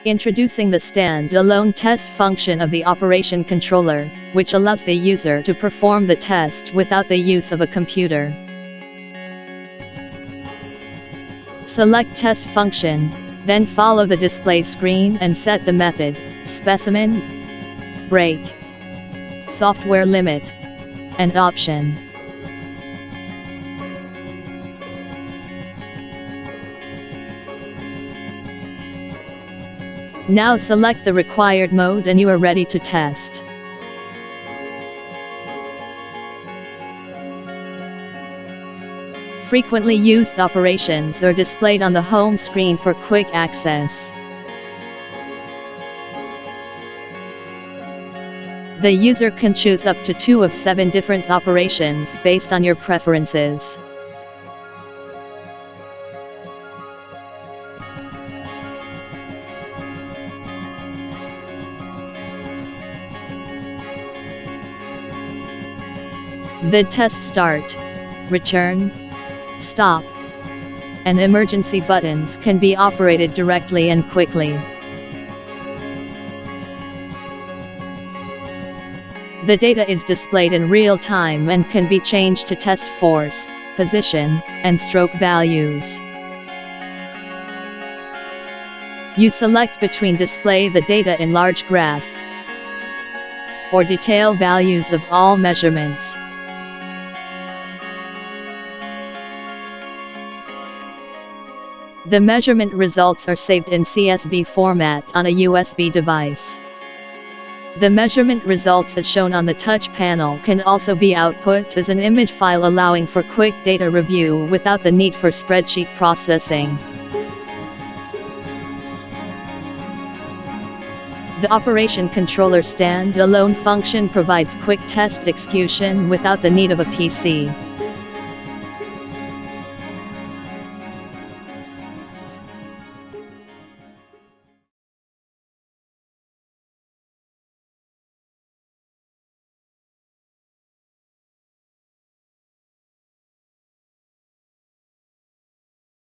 Introducing the stand-alone test function of the operation controller, which allows the user to perform the test without the use of a computer. Select test function, then follow the display screen and set the method, specimen, break, software limit, and option. Now select the required mode and you are ready to test. Frequently used operations are displayed on the home screen for quick access. The user can choose up to 2 of 7 different operations based on your preferences. The test start, return, stop, and emergency buttons can be operated directly and quickly. The data is displayed in real time and can be changed to test force, position, and stroke values. You select between display the data in large graph or detail values of all measurements. The measurement results are saved in CSV format on a USB device. The measurement results as shown on the touch panel can also be output as an image file, allowing for quick data review without the need for spreadsheet processing. The operation controller stand-alone function provides quick test execution without the need of a PC.